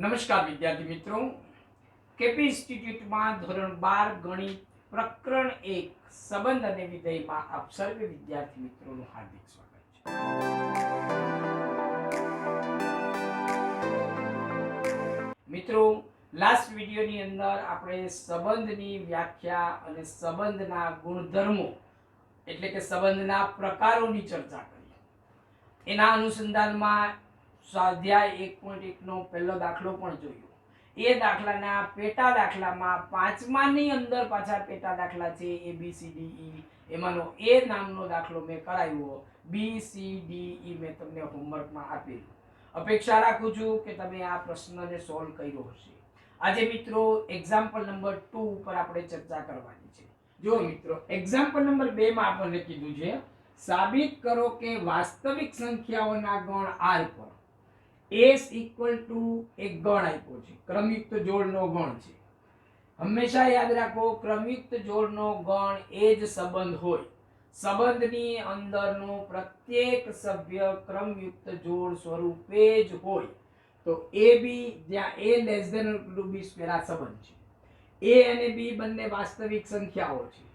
નમસ્કાર વિદ્યાર્થી મિત્રો, કેપી ઇન્સ્ટિટ્યૂટમાં ધોરણ 12 ગણિત પ્રકરણ 1 સંબંધ અને વિધેયમાં આપ સર્વે વિદ્યાર્થી મિત્રોનું હાર્દિક સ્વાગત છે। મિત્રો, લાસ્ટ વિડિયોની અંદર આપણે સંબંધની વ્યાખ્યા અને સંબંધના ગુણધર્મો એટલે કે સંબંધના પ્રકારોની ચર્ચા કરી। એના અનુસંધાનમાં સ્વાધ્યાય 1.1 નો પહેલો દાખલો પણ જોયો। એ દાખલાના પેટા દાખલામાં પાંચમાની અંદર પાછા પેટા દાખલા છે A B C D E, એમાંનો A નામનો દાખલો મેં કરાવ્યો। B C D E મેં તમને હોમવર્કમાં આપેલું। અપેક્ષા રાખું છું કે તમે આ પ્રશ્નને સોલ્વ કર્યો હશે। આજે મિત્રો એક્ઝામ્પલ નંબર 2 ઉપર આપણે ચર્ચા કરવાની છે। જો મિત્રો, એક્ઝામ્પલ નંબર 2 માં આપણને કીધું છે સાબિત કરો કે વાસ્તવિક સંખ્યાઓના ગણ r પર s ઇક્વલ ટુ એક ગણ આપ્યો છે, ક્રમયુક્ત જોડનો ગણ છે। હંમેશા યાદ રાખો, ક્રમયુક્ત જોડનો ગણ એ જ સંબંધ હોય। સંબંધની અંદરનો પ્રત્યેક સભ્ય ક્રમયુક્ત જોડ સ્વરૂપે જ હોય। તો ab જ્યાં a less than or equal to b square આ સંબંધ છે। a અને b બંને વાસ્તવિક સંખ્યાઓ છે।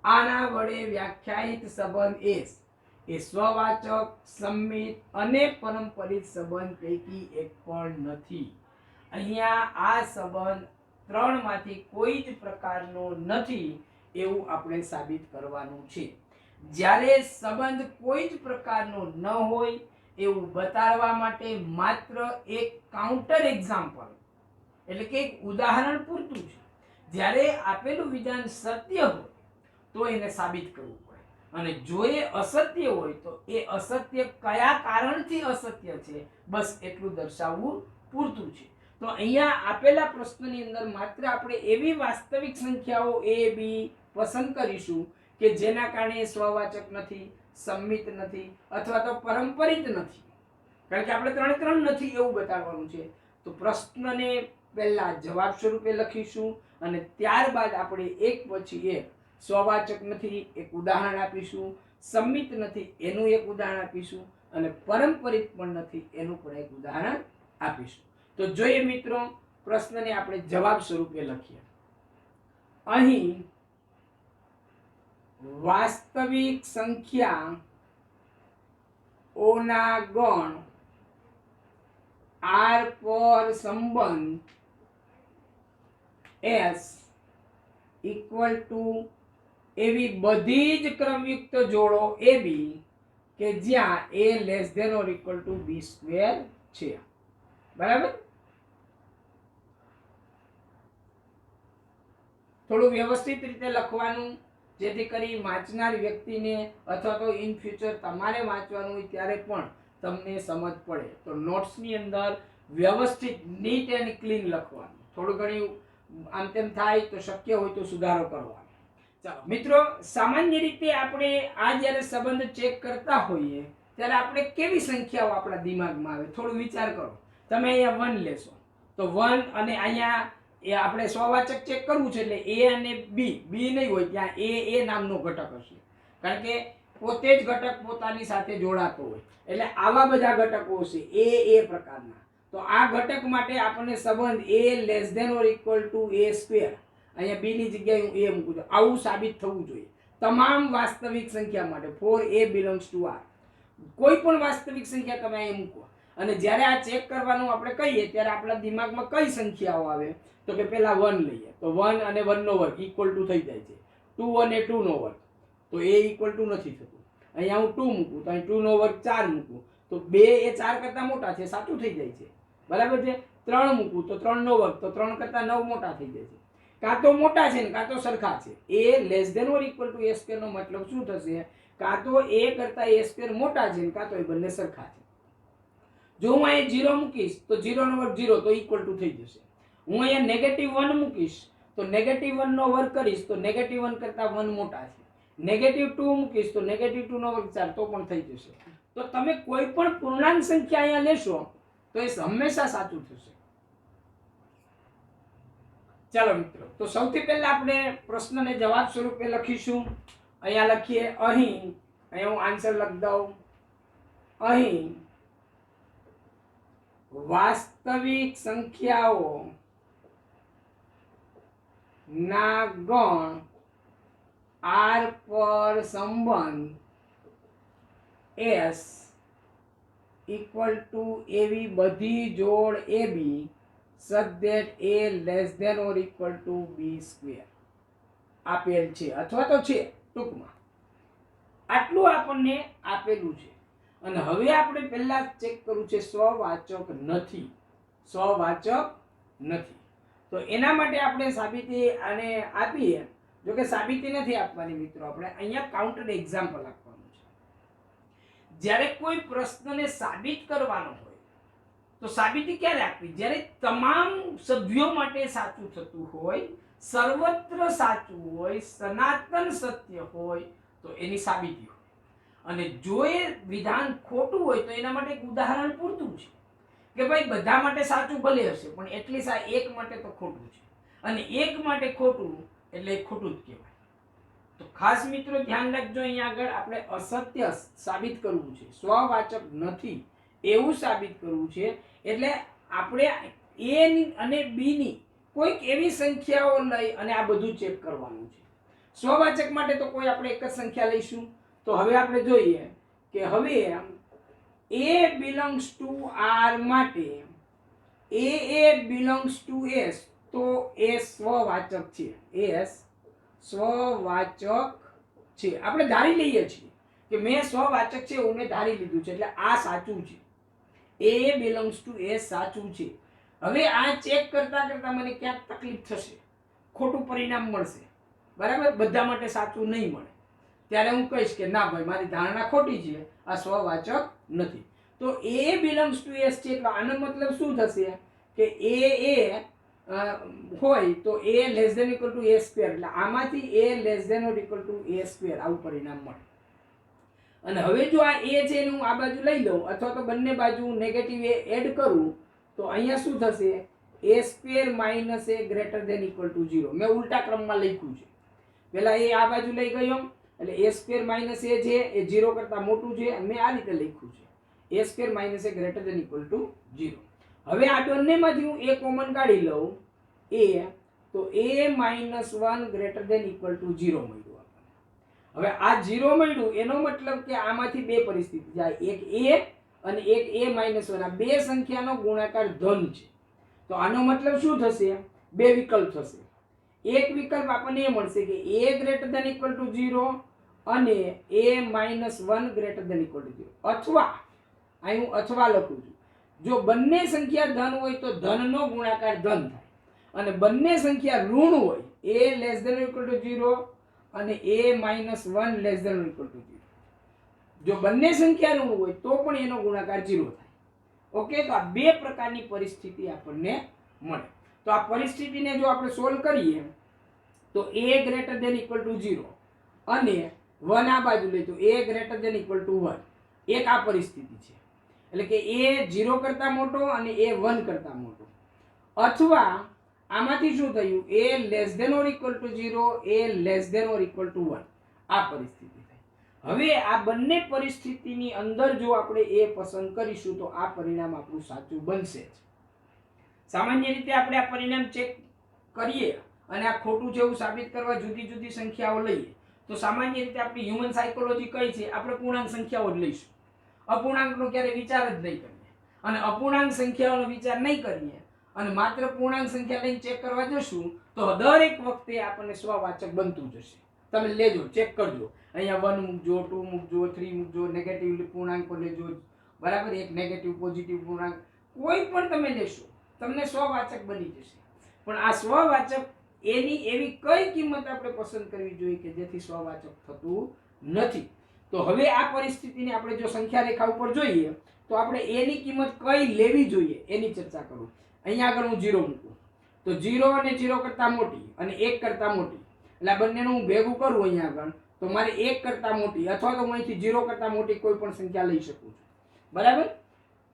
આના વડે વ્યાખ્યાયિત સંબંધ s એ સ્વવાચક, સંમિત અને પરંપરિત સંબંધ પૈકી એક પણ નથી। અહીંયા આ સંબંધ ત્રણમાંથી કોઈ જ પ્રકારનો નથી એવું આપણે સાબિત કરવાનું છે। જ્યારે સંબંધ કોઈ જ પ્રકારનો ન હોય એવું બતાવવા માટે માત્ર એક કાઉન્ટર એક્ઝામ્પલ એટલે કે એક ઉદાહરણ પૂરતું છે। જ્યારે આપેલું વિધાન સત્ય હોય તો એને સાબિત કરવું પડે, અને જો એ અસત્ય હોય તો એ અસત્ય કયા કારણથી અસત્ય છે બસ એટલું દર્શાવવું પૂરતું છે। તો અહીંયા આપેલા પ્રશ્નની અંદર માત્ર આપણે એવી વાસ્તવિક સંખ્યાઓ a b પસંદ કરીશું કે જેના કારણે સ્વવાચક નથી, સંમિત નથી અથવા તો પરંપરિત નથી, કારણ કે આપણે ત્રણે ત્રણ નથી એવું બતાવવાનું છે। તો પ્રશ્નને પહેલા જવાબ સ્વરૂપે લખીશું અને ત્યારબાદ આપણે એક પછી એક સ્વવાચક નથી એક ઉદાહરણ આપીશું, સંમિત નથી એનું એક ઉદાહરણ આપીશું અને પરંપરિત પણ નથી એનું પણ એક ઉદાહરણ આપીશું। તો જોઈએ મિત્રો, પ્રશ્નને આપણે જવાબ સ્વરૂપે લખીએ। અહીં વાસ્તવિક સંખ્યા ઓના ગણ r પર સંબંધ s ઇક્વલ ટુ એવી બધી જ ક્રમયુક્ત જોડો ab કે જ્યાં a less than or equal to b square છે। બરાબર? થોડું વ્યવસ્થિત રીતે લખવાનું, જેથી કરી વાંચનાર વ્યક્તિને અથવા તો ઇન ફ્યુચર તમારે વાંચવાનું હોય ત્યારે પણ તમને સમજ પડે। તો નોટ્સની અંદર વ્યવસ્થિત નીટ એન્ડ ક્લીન લખવાનું, થોડું ઘણું આમ તેમ થાય તો શક્ય હોય તો સુધારો કરવાનો। ચાલો મિત્રો, સામાન્ય રીતે આપણે આ જ્યારે સંબંધ ચેક કરતા હોઈએ ત્યારે આપણે કેવી સંખ્યાઓ આપણા દિમાગમાં આવે થોડું વિચાર કરો। તમે અહીંયા 1 લેશો તો 1 અને અહીંયા એ આપણે સ્વવાચક ચેક કરવું છે એટલે a અને b નહીં હોય ત્યાં a નામનો ઘટક હશે, કારણ કે પોતે જ ઘટક પોતાની સાથે જોડાતો હોય એટલે આવા બધા ઘટકો હશે a પ્રકારના। તો આ ઘટક માટે આપણને સંબંધ a less than or equal to a square, અહીંયા b ની જગ્યાએ હું a મૂકું છું, આવું સાબિત થવું જોઈએ તમામ વાસ્તવિક સંખ્યા માટે। for a belongs to r, કોઈ પણ વાસ્તવિક સંખ્યા તમે અહીં મૂકો અને જ્યારે આ ચેક કરવાનું આપણે કહીએ ત્યારે આપણા દિમાગમાં કઈ સંખ્યાઓ આવે તો કે પહેલા 1 લઈએ તો 1 અને 1 નો વર્ગ ઇક્વલ ટુ થઈ જાય છે, 2 અને 2 નો વર્ગ તો a ઇક્વલ ટુ નથી થતું, અહીંયા હું 2 મૂકું તો અહીં 2 નો વર્ગ 4 મૂકું તો 2 એ 4 કરતા મોટા છે, સાચું થઈ જાય છે। બરાબર છે? 3 મૂકું તો 3 નો વર્ગ તો 3 કરતા 9 મોટા થઈ જાય છે। કાં તો મોટા છે ને કાં તો સરખા છે। a less than or equal to a square નો મતલબ શું થશે? કાં તો a કરતા a સ્ક્વેર મોટા છે ને કાં તો એ બંને સરખા છે। જો હું અહીંયા 0 મૂકીશ તો 0 નો વર્ગ 0 તો ઇક્વલ ટુ થઈ જશે। હું અહીંયા નેગેટિવ 1 મૂકીશ તો નેગેટિવ 1 નો વર્ગ કરીશ તો નેગેટિવ 1 કરતા 1 મોટા છે। નેગેટિવ 2 મૂકીશ તો નેગેટિવ 2 નો વર્ગ 4 તો પણ થઈ જશે। તો તમે કોઈ પણ પૂર્ણાંક સંખ્યા અહીંયા લેશો તો એ હંમેશા સાચું થશે। ચાલો મિત્રો, તો સૌથી પહેલા આપણે પ્રશ્નને જવાબ સ્વરૂપે લખીશું। અહીંયા લખીએ, અહીંયા હું આન્સર લખ દઉં। અહીં વાસ્તવિક સંખ્યાઓ ના ગણ R પર સંબંધ S equal to એવી બધી જોડ AB such that A less than or equal to B square આપેલ છે અથવા તો છે ટૂંકમાં આટલું આપણને આપેલું છે અને હવે આપણે પહેલા ચેક કરવું છે સ્વવાચક નથી સ્વવાચક નથી તો એના માટે આપણે સાબિતી આને આપીએ જો કે સાબિતી નથી આપવાની મિત્રો આપણે અહીંયા કાઉન્ટર એક્ઝામ્પલ આપવાનું છે જ્યારે કોઈ પ્રશ્નને સાબિત કરવાનો હોય તો સાબિતી ક્યારે આપવી જ્યારે તમામ સભ્યો માટે સાચું થતું હોય સર્વત્ર સાચું હોય સનાતન સત્ય હોય તો એની સાબિતી હોય અને જો એ વિધાન ખોટું હોય તો એના માટે એક ઉદાહરણ પૂરતું છે કે ભાઈ બધા માટે સાચું ભલે હશે પણ એટલીસ્ટ આ એક માટે તો ખોટું છે અને એક માટે ખોટું એટલે ખોટું જ કહેવાય તો ખાસ મિત્રો ધ્યાન રાખજો અહીંયા આગળ આપણે અસત્ય સાબિત કરવું છે સ્વવાચક નથી એવું સાબિત કરવું છે એટલે આપણે a અને b ની કોઈક એવી સંખ્યાઓ લઈ અને આ બધું ચેક કરવાનું છે સ્વવાચક માટે તો કોઈ આપણે એક જ સંખ્યા લઈશું તો હવે આપણે જોઈએ કે હવે a belongs to R માટે a belongs to S તો એ સ્વવાચક છે S સ્વવાચક છે આપણે ધારી લઈએ છીએ કે મેં સ્વવાચક છે એવું મેં ધારી લીધું છે એટલે આ સાચું છે a belongs to S સાચું છે હવે આ ચેક કરતા કરતા મને ક્યાંક તકલીફ થશે ખોટું પરિણામ મળશે બરાબર બધા માટે સાચું નહીં મળે ત્યારે હું કહીશ કે ના ભાઈ મારી ધારણા ખોટી છે આ સ્વવાચક નથી તો a belongs to S છે એટલે આનો મતલબ શું થશે કે a હોય તો a less than equal to a square એટલે આમાંથી a less than or equal to a square આવું પરિણામ મળે અને હવે જો આ a છે ને હું આ બાજુ લઈ લઉં અથવા તો બંને બાજુ નેગેટિવ a એડ કરું તો અહીંયા શું થશે a square minus a greater than equal to 0 મેં ઉલટા ક્રમમાં લખ્યું છે પહેલા a આ બાજુ લઈ ગયો એટલે a square minus a છે એ 0 કરતા મોટું છે મેં આ રીતે લખ્યું છે a square minus a greater than equal to 0 હવે આ બંનેમાંથી હું a કોમન કાઢી લઉં a તો a minus 1 greater than equal to 0 મળ્યું આપણને હવે આ 0 મળ્યું એનો મતલબ કે આમાંથી બે પરિસ્થિતિ જાય એક a અને એક a minus 1 આ બે સંખ્યાનો ગુણાકાર ધન છે તો આનો મતલબ શું થશે બે વિકલ્પ થશે એક વિકલ્પ આપણને એ મળશે કે a greater than equal to 0 અને a minus 1 greater than equal to 0 અથવા અહીં હું અથવા લખું છું જો બંને સંખ્યા ધન હોય તો ધનનો ગુણાકાર ધન થાય અને બંને સંખ્યા ઋણ હોય a less than or equal to 0 અને a minus 1 less than or equal to 0 જો બંને સંખ્યા ઋણ હોય તો પણ એનો ગુણાકાર 0 થાય ઓકે તો આ બે પ્રકારની પરિસ્થિતિ આપણને મળે તો આ પરિસ્થિતિને જો આપણે સોલ્વ કરીએ તો a greater than equal to 0 અને 1 આ બાજુ લઈએ તો a greater than equal to 1 એક આ પરિસ્થિતિ છે એટલે કે a 0 કરતા મોટો અને a 1 કરતા મોટો અથવા આમાંથી શું થયું a less than or equal to 0 a less than or equal to 1 આ પરિસ્થિતિ થઈ હવે આ બંને પરિસ્થિતિની અંદર જો આપણે a પસંદ કરીશું તો આ પરિણામ આપણું સાચું બનશે જ સામાન્ય રીતે આપણે આ પરિણામ ચેક કરીએ અને આ ખોટું છે એવું સાબિત કરવા જુદી જુદી સંખ્યાઓ લઈએ તો સામાન્ય રીતે આપણી હ્યુમન સાયકોલોજી કઈ છે આપણે પૂર્ણાંક સંખ્યાઓ જ લઈશું અપૂર્ણાંકનો ક્યારે વિચાર જ નહીં કરીએ અને અપૂર્ણાંક સંખ્યાઓનો વિચાર નહીં કરીએ અને માત્ર પૂર્ણાંક સંખ્યા લઈને ચેક કરવા જશું તો દરેક વખતે આપણને સ્વવાચક બનતું જશે તમે લેજો ચેક કરજો અહીંયા 1 મૂકજો 2 મૂકજો 3 મૂકજો નેગેટિવ પૂર્ણાંકો લેજો બરાબર એક નેગેટિવ પોઝિટિવ પૂર્ણાંક કોઈ પણ તમે લેશો તમને સ્વવાચક બની જશે પણ આ સ્વવાચક એની એવી કઈ કિંમત આપણે પસંદ કરવી જોઈએ કે જેથી સ્વવાચક થતું નથી તો હવે આ પરિસ્થિતિને આપણે જો સંખ્યા રેખા ઉપર જોઈએ તો આપણે a ની કિંમત કઈ લેવી જોઈએ એની ચર્ચા કરું અહીંયા આગળ હું 0 મૂકું તો 0 અને 0 કરતા મોટી અને 1 કરતા મોટી એટલે આ બંનેનું હું ભેગું કરું અહીંયા આગળ તો મારે 1 કરતા મોટી અથવા તો હું અહીંથી 0 કરતા મોટી કોઈ પણ સંખ્યા લઈ શકું છું બરાબર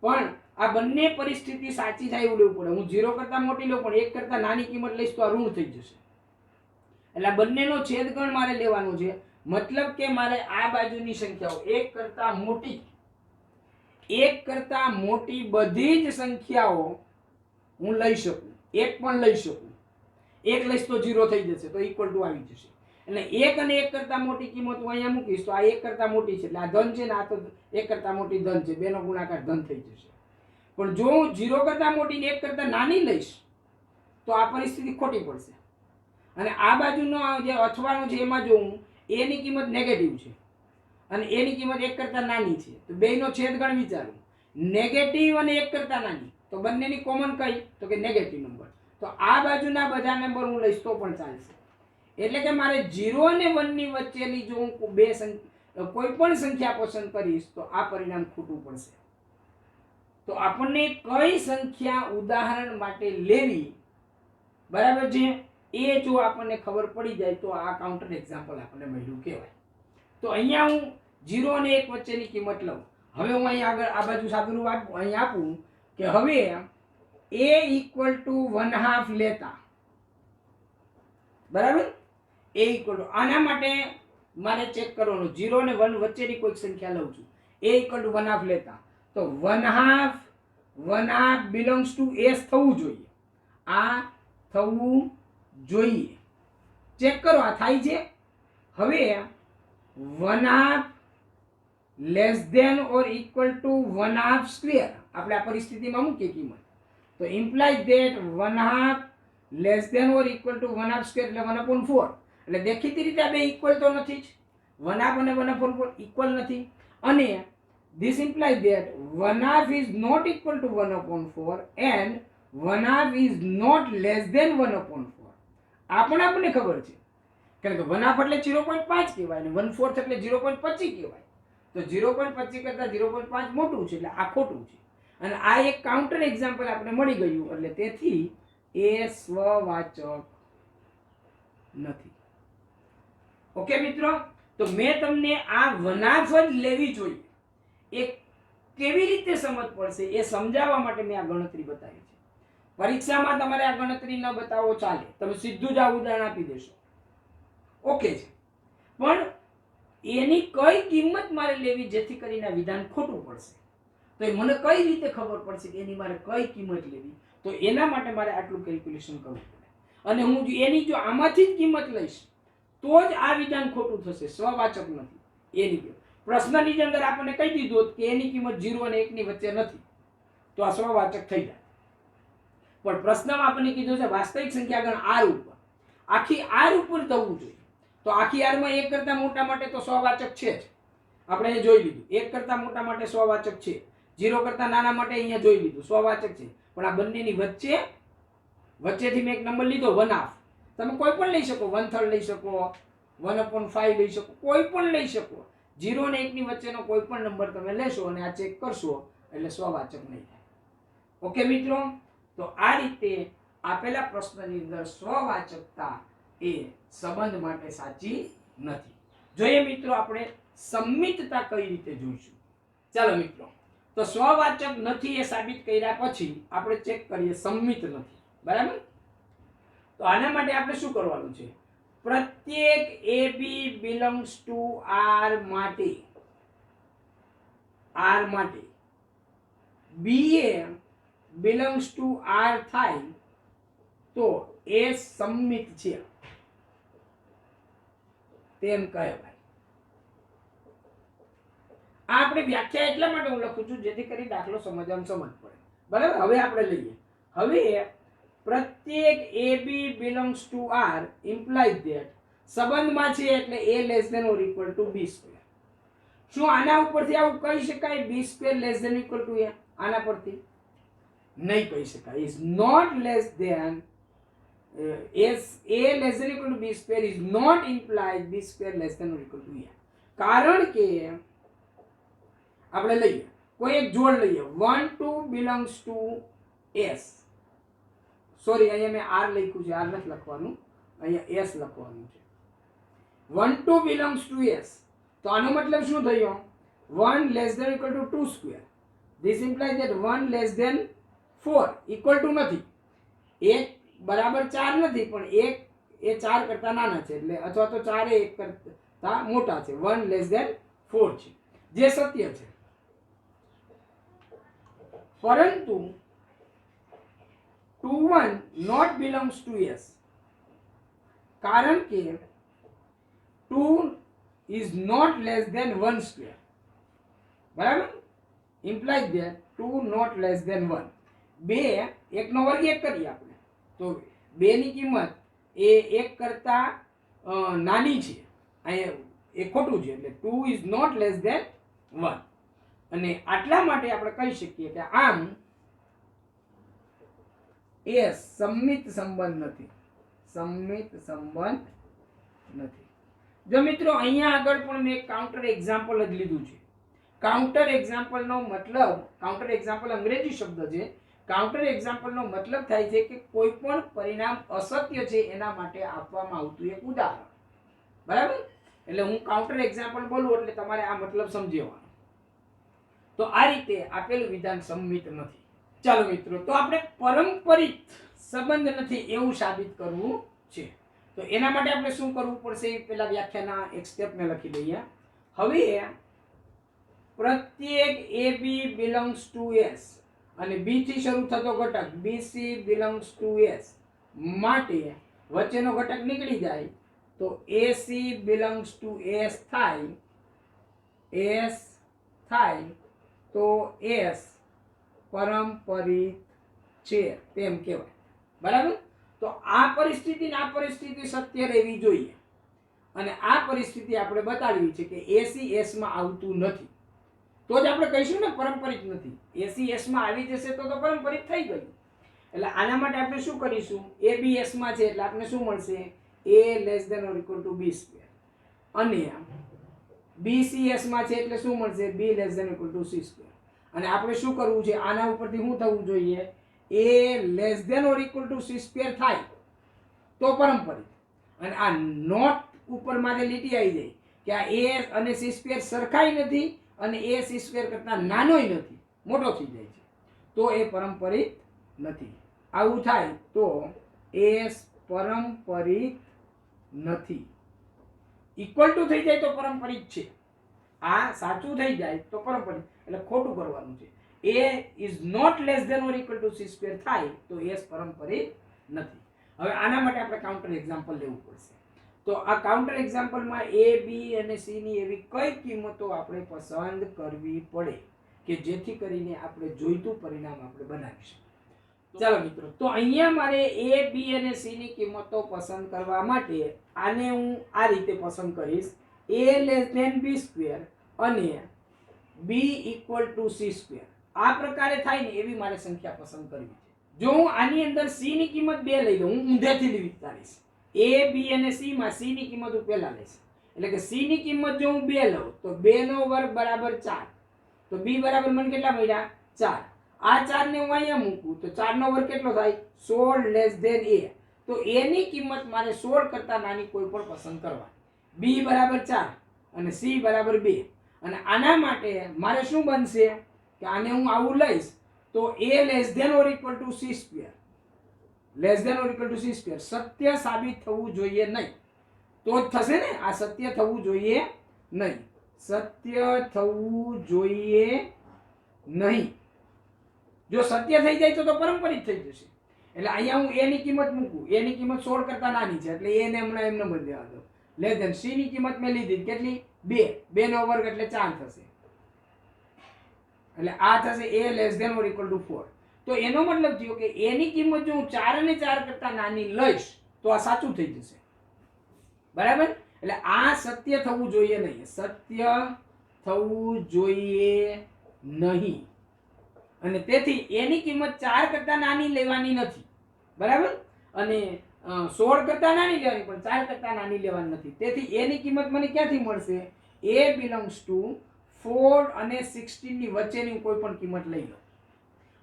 પણ આ બંને પરિસ્થિતિ સાચી થાય એવું લેવું પડે હું 0 કરતા મોટી લઉં પણ 1 કરતા નાની કિંમત લઈશ તો આ ઋણ થઈ જશે એટલે આ બંનેનો છેદગણ મારે લેવાનો છે મતલબ કે મારે આ બાજુની સંખ્યાઓ 1 કરતા મોટી એક કરતા મોટી બધી જ સંખ્યાઓ હું લઈ શકું, એક પણ લઈ શકું. એક લઈશ તો 0 થઈ જશે, તો ઇક્વલ ટુ આવી જશે. એટલે એક અને એક કરતા મોટી કિંમત હું અહીંયા મૂકીશ તો આ એક કરતા મોટી છે, એટલે આ ધન છે ને આ તો એક કરતા મોટી ધન છે, બેનો ગુણાકાર ધન થઈ જશે. પણ જો હું 0 કરતા મોટી ને એક કરતા નાની લઈશ તો આ પરિસ્થિતિ ખોટી પડશે. અને આ બાજુનો જે અથવાનો છે એમાં જો હું એની કિંમત નેગેટિવ છે અને એની કિંમત એક કરતા નાની છે, તો બેયનો છેદગણ વિચારું, નેગેટિવ અને એક કરતા નાની, તો બંનેની કોમન કઈ, તો કે નેગેટિવ નંબર. તો આ બાજુના બધા નંબર હું લઈશ તો પણ ચાલશે. એટલે કે મારે 0 અને 1 ની વચ્ચેની જો હું કોઈ પણ સંખ્યા પસંદ કરીશ તો આ પરિણામ ખોટું પડશે. તો આપણને કઈ સંખ્યા ઉદાહરણ માટે લેવી, બરાબર છે, એ જો આપણને ખબર પડી જાય તો આ કાઉન્ટર એક્ઝામ્પલ આપણને મળ્યું કહેવાય. તો અહીંયા હું 0 અને 1 વચ્ચેની કિંમત લઉં. હવે હું અહીં આગળ આ બાજુ સાદુરૂપ અહીં આપું કે હવે a ઇક્વલ ટુ 1/2 લેતા, બરાબર, a ઇક્વલ ટુ આના માટે મારે ચેક કરવાનું 0 અને 1 વચ્ચેની કોઈ સંખ્યા લઉં છું, a ઇક્વલ ટુ 1/2 લેતા, તો 1/2 બિલોંગ્સ ટુ s થવું જોઈએ, આ થવું જોઈએ. ચેક કરો આ થાય છે. હવે 1/2 less than or equal to 1/2 square આપણે આ પરિસ્થિતિમાં મૂકીએ કિંમત, તો implies that 1/2 less than or equal to 1/2 square એટલે 1/4. એટલે દેખીતી રીતે આ બે ઇક્વલ તો નથી જ, 1/2 અને 1/4 ઇક્વલ નથી. અને this implies that 1/2 is not equal to 1/4 and 1/2 is not less than 1/4. આ પણ આપણને ખબર છે, કારણ કે 1/2 એટલે 0.5 કહેવાય અને 1/4 એટલે 0.25 કહેવાય. તો 0.25 કરતા 0.5 મોટું છે, એટલે આ ખોટું છે. અને આ એક કાઉન્ટર એક્ઝામ્પલ આપણે મળી ગયું, એટલે તેથી એ સ્વવાચક નથી. ઓકે મિત્રો, તો મેં તમને આ 1/2 જ લેવી જોઈએ એ કેવી રીતે સમજ પડશે એ સમજાવવા માટે મેં આ ગણતરી બતાવી છે. પરીક્ષામાં તમારે આ ગણતરી ન બતાવો ચાલે, તમે સીધું જ આ ઉદાહરણ આપી દેશો, ઓકે છે. પણ એની કઈ કિંમત મારે લેવી જેથી કરીને આ વિધાન ખોટું પડશે, તો એ મને કઈ રીતે ખબર પડશે કે એની મારે કઈ કિંમત લેવી, તો એના માટે મારે આટલું કેલ્ક્યુલેશન કરવું પડે. અને હું એની જો આમાંથી જ કિંમત લઈશ તો જ આ વિધાન ખોટું થશે, સ્વવાચક નથી. એની પ્રશ્નની અંદર આપણને કહી દીધું કે એની કિંમત 0 અને 1 ની વચ્ચે નથી, તો આ સ્વવાચક થઈ જાય. પણ પ્રશ્નમાં આપણને કીધું છે વાસ્તવિક સંખ્યા ગણ r ઉપર, આખી r ઉપર થવું જોઈએ. તો આખી r માં 1 કરતા મોટા માટે તો સ્વવાચક છે જ, આપણે એ જોઈ લીધું. 1 કરતા મોટા માટે સ્વવાચક છે, 0 કરતા નાના માટે અહીંયા જોઈ લીધું સ્વવાચક છે. પણ આ બંનેની વચ્ચેથી મેં એક નંબર લીધો 1/2. તમે કોઈ પણ લઈ શકો, 1/3 લઈ શકો, 1/5 લઈ શકો, કોઈ પણ લઈ શકો. 0 અને 1 ની વચ્ચેનો કોઈ પણ નંબર તમે લેશો અને આ ચેક કરશો એટલે સ્વવાચક નહીં થાય. ઓકે મિત્રો, તો આ રીતે આપેલા પ્રશ્નની અંદર સ્વવાચકતા એ સંબંધ માટે સાચી નથી. જોઈએ મિત્રો આપણે સંમિતતા કઈ રીતે જોઈશું. ચાલો મિત્રો, તો સ્વવાચક નથી એ સાબિત કર્યા પછી આપણે ચેક કરીએ સંમિત નથી, બરાબર. તો આના માટે આપણે શું કરવાનું છે, પ્રત્યેક AB belongs to R માટે BA belongs to R થાય તો એ સંમિત છે તેમ કહેવાય. આ આપણે વ્યાખ્યા એટલા માટે હું લખું છું જેથી કરી દાખલો સમજવામાં સમજ પડે, બરાબર. હવે આપણે લઈએ. હવે પ્રત્યેક AB belongs to R implies that સંબંધમાં છે એટલે A less than or equal to B square. શું આના ઉપરથી આવું કહી શકાય B square less than or equal to A? આના પરથી નહીં કહી શકાય. is not less than is A less than or equal to B square is not implied B square less than or equal to A. કારણ કે આપણે લઈએ કોઈ એક જોડ લઈએ 1 2 belongs to S. સોરી, અહીંયા મેં R લખ્યું છે, R નથી લખવાનું, અહીંયા S લખવાનું છે. 1 2 belongs to S. તો આનો મતલબ શું થયો, 1 less than or equal to 2 square. This implies that 1 less than 4 equal to નથી, 1 બરાબર 4 નથી, પણ 1 એ 4 કરતા નાના છે, એટલે અથવા તો 4 એ 1 કરતા મોટા છે, 1 less than 4 છે, જે સત્ય છે. પરંતુ 2 1 નોટ બિલોંગ્સ ટુ એસ, કારણ કે 2 is not less than 1 square. બરાબર, implies that 2 not less than 1. 2 એકનો વર્ગ 1 કરીએ આપણે તો 2 ની કિંમત એ 1 કરતા નાની છે, અહીંયા એ ખોટું છે, એટલે 2 is not less than 1. અને આટલા માટે આપણે કહી શકીએ કે આમ એ સમમિત સંબંધ નથી, સમમિત સંબંધ નથી. જો મિત્રો અહીંયા આગળ પણ મેં કાઉન્ટર એક્ઝામ્પલ જ લીધું છે. કાઉન્ટર એક્ઝામ્પલનો મતલબ, કાઉન્ટર એક્ઝામ્પલ અંગ્રેજી શબ્દ છે. કાઉન્ટર એક્ઝામ્પલનો મતલબ થાય છે કે કોઈ પણ પરિણામ અસત્ય છે એના માટે આપવામાં આવતું એક ઉદાહરણ. બરાબર, એટલે હું કાઉન્ટર એક્ઝામ્પલ બોલું એટલે તમારે આ મતલબ સમજવાનો. તો આ રીતે આપેલું વિધાન સમમિત નથી. ચાલો મિત્રો, તો આપણે પારંપરિક સંબંધ નથી એવું સાબિત કરવું છે. તો એના માટે આપણે શું કરવું પડશે, પેલા વ્યાખ્યાના એક સ્ટેપ મેં લખી દઈએ. હવે પ્રત્યેક AB belongs to S અને B થી શરૂ થતો ઘટક BC belongs to S માટે વચ્ચેનો ઘટક નીકળી જાય તો AC belongs to S થાય, S થાય તો S પારંપરિક છે તેમ કહેવાય. બરાબર, તો આ પરિસ્થિતિ ને આ પરિસ્થિતિ સત્ય રહેવી જોઈએ અને આ પરિસ્થિતિ આપણે બતાડવી છે કે AC S માં આવતું નથી, તો જ આપણે કહીશું ને પારંપરિક નથી. AC S માં આવી જશે તો પારંપરિક થઈ ગયું. એટલે આના માટે આપણે શું કરીશું, AB S માં છે એટલે આપણે શું મળશે, A less than or equal to B square, અને BC S માં છે એટલે શું મળશે, B less than or equal to C square. અને આપણે શું કરવું છે, આના ઉપરથી શું થવું જોઈએ, A less than or equal to C square થાય તો પારંપરિક. અને આ નોટ ઉપર મારે લીટી આવી જાય કે આ A અને C square સરખાઈ નથી અને A C square કરતા નાનોય નથી, મોટો થઈ જાય છે, તો એ પારંપરિક નથી. આવું થાય તો S પારંપરિક નથી. ઇક્વલ ટુ થઈ જાય તો પારંપરિક છે, આ સાચું થઈ જાય તો પારંપરિક, એટલે ખોટું કરવાનું છે. A is not less than or equal to C square થાય તો S પારંપરિક નથી. હવે આના માટે આપણે કાઉન્ટર એક્ઝામ્પલ લેવું પડશે. તો આ કાઉન્ટર એક્ઝામ્પલમાં A, B અને C ની એવી કઈ કિંમતો આપણે પસંદ કરવી પડે કે જેથી કરીને આપણે જોઈતું પરિણામ આપણે બનાવી શકીએ. ચાલો મિત્રો, તો અહીંયા મારે A, B અને C ની કિંમતો પસંદ કરવા માટે આને હું આ રીતે પસંદ કરીશ, A less than B square અને B equal to C square. આ પ્રકારે થાય ને એવી મારે સંખ્યા પસંદ કરવી છે. જો હું આની અંદર C ની કિંમત 2 લઈ લઉં, હું ઊંધેથી વિચારીશ, A, B અને C માં C ની કિંમત હું પહેલા લઈશ, એટલે કે C ની કિંમત જો હું 2 લઉં તો 2 નો વર્ગ બરાબર 4, તો B બરાબર મને કેટલા મળ્યા, 4. આ 4 ને હું અહીંયા મૂકું તો 4 નો વર્ગ કેટલો થાય, 16 લેસ ધેન A. તો A ની કિંમત મારે 16 કરતા નાની કોઈ પણ પસંદ કરવાની. B બરાબર 4 અને C બરાબર 2. અને આના માટે મારે શું બનશે કે આને હું આવું લઈશ તો A less than or equal to C square, less than or equal to C square સત્ય સાબિત થવું જોઈએ નહીં, તો જ થશે ને. આ સત્ય થવું જોઈએ નહીં, સત્ય થવું જોઈએ નહીં. જો સત્ય થઈ જાય તો પારંપરિક થઈ જશે. એટલે અહીંયા હું A ની કિંમત મૂકું, A ની કિંમત 16 કરતા નાની છે એટલે A ને હમણાં એમને બદલવા દો. લેસ ધેન C ની કિંમત મેં લીધી કેટલી, 2, 2 નો વર્ગ એટલે 4 થશે, એટલે આ થશે A less than or equal to 4. તો એનો મતલબ થયો કે A ની કિંમત જો હું 4 અને 4 કરતા નાની લઈશ તો આ સાચું થઈ જશે. બરાબર, એટલે આ સત્ય થવું જોઈએ નહીં, સત્ય થવું જોઈએ નહીં. અને તેથી A ની કિંમત 4 કરતા નાની લેવાની નથી. બરાબર, અને 16 કરતા નાની લેવાની પણ 4 કરતા નાની લેવાની નથી. તેથી A ની કિંમત મને ક્યાંથી મળશે, A belongs to 4 અને 16 ની વચ્ચેની કોઈ પણ કિંમત લઈ લો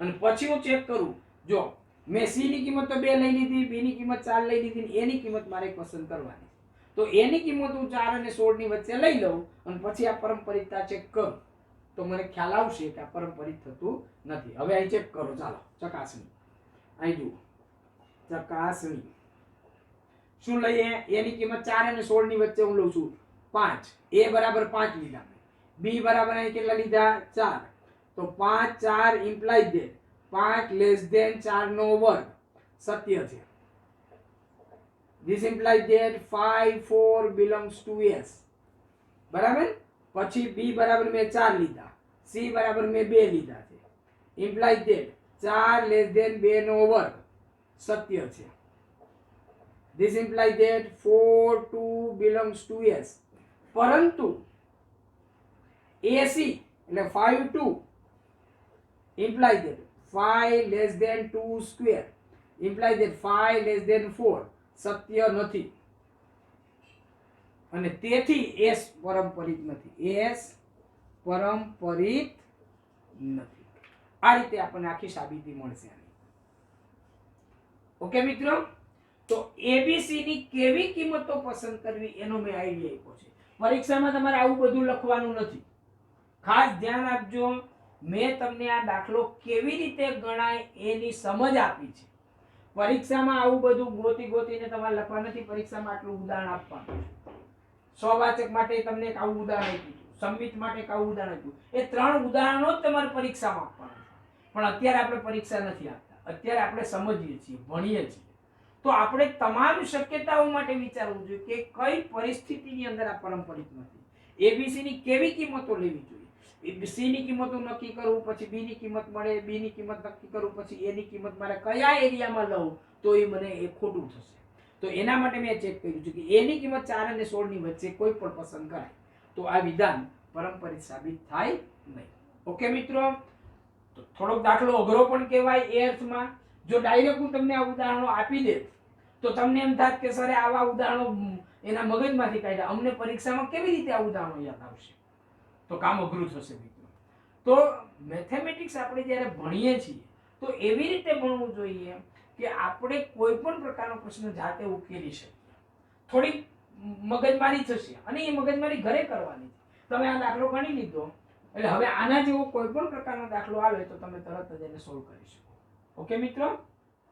અને પછી હું ચેક કરું, જો મેં C ની કિંમત તો 2 લઈ લીધી, B ની કિંમત 4 લઈ લીધી, A ની કિંમત મારે પસંદ કરવાની. તો A ની કિંમત હું 4 અને 16 ની વચ્ચે લઈ લઉં અને પછી આ પારંપરિકતા ચેક કરું તો મને ખ્યાલ આવશે કે આ પારંપરિક થતું નથી. હવે અહીં ચેક કરો, ચાલો ચકાસણી. અહીં જુઓ ચકાસણી શું લઈએ, A ની કિંમત 4 અને 16 ની વચ્ચે હું લઉં છું 5, A બરાબર 5 લીધા, B બરાબર અહીં કેટલા લીધા 4, તો 5 4 ઇમ્પ્લાય ધેટ 5 લેસ ધેન 4 નો વર્ગ સત્ય છે. This implies that 5 4 belongs to S. બરાબર. પછી B બરાબર મેં 4 લીધા, C બરાબર મેં 2 લીધા છે. implies that 4 લેસ ધેન 2 નો વર્ગ સત્ય છે. This implies that 4 2 belongs to S. પરંતુ AC એટલે 5 2 implies that 5 less than 2 square implies that 5 less than 4 સત્ય નથી અને તેથી S પરંપરિત નથી. S પરંપરિત નથી. આ રીતે આપણને આખી સાબિતી મળશે આની. ઓકે મિત્રો, તો એબીસી ની કેવી કિંમતો પસંદ કરવી એનો મેં આઈડિયા આપ્યો છે. પરીક્ષામાં તમારે આવું બધું લખવાનું નથી. ખાસ ધ્યાન આપજો, મેં તમને આ દાખલો કેવી રીતે ગણાય એની સમજ આપી છે. પરીક્ષામાં આવું બધું ગોતીને તમારે લખવા નથી. પરીક્ષામાં આટલું ઉદાહરણ આપવાનું. સ્વવાચક માટે તમને એક આવું ઉદાહરણ આપ્યું, સંમિત માટે એક આવું ઉદાહરણ આપ્યું. એ 3 ઉદાહરણો જ તમારે પરીક્ષામાં આપવાના. પણ અત્યારે આપણે પરીક્ષા નથી આપતા. અત્યારે આપણે સમજીએ છીએ, ભણીએ છીએ. તો આપણે તમામ શક્યતાઓ માટે વિચારવું જોઈએ કે કઈ પરિસ્થિતિની અંદર આ પરંપરિત નથી. એબીસી ની કેવી કિંમતો લેવી જોઈએ. સી ની કિંમતો નક્કી કરવું, પછી બી ની કિંમત મળે, બી ની કિંમત નક્કી કરવું, પછી એ ની કિંમત મારે કયા એરિયામાં લઉં તો એ મને એ ખોટું થશે. તો એના માટે મેં ચેક કર્યું છે કે એ ની કિંમત 4 અને 16 ની વચ્ચે કોઈ પણ પસંદ કરાય તો આ વિધાન પરંપરિત સાબિત થાય નહીં. ઓકે મિત્રો, તો થોડોક દાખલો અઘરો પણ કહેવાય એ અર્થમાં. જો ડાયરેક્ટ હું તમને આ ઉદાહરણો આપી દે તો તમને એમ થાત કે સર આવા ઉદાહરણો એના મગજમાંથી કાઢ્યા, અમને પરીક્ષામાં કેવી રીતે આ ઉદાહરણો યાદ આવશે? તો કામ અઘરું થશે મિત્રો. તો મેથેમેટિક્સ આપણે જ્યારે ભણીએ છીએ તો એવી રીતે ભણવું જોઈએ કે આપણે કોઈ પણ પ્રકારનો પ્રશ્ન જાતે ઉકેલી શકીએ. થોડી મગજમારી થશે અને એ મગજમારી ઘરે કરવાની છે. તમે આ દાખલો ગણી લીધો એટલે હવે આના જેવો કોઈ પણ પ્રકારનો દાખલો આવે તો તમે તરત જ એને સોલ્વ કરી શકો. ઓકે મિત્રો,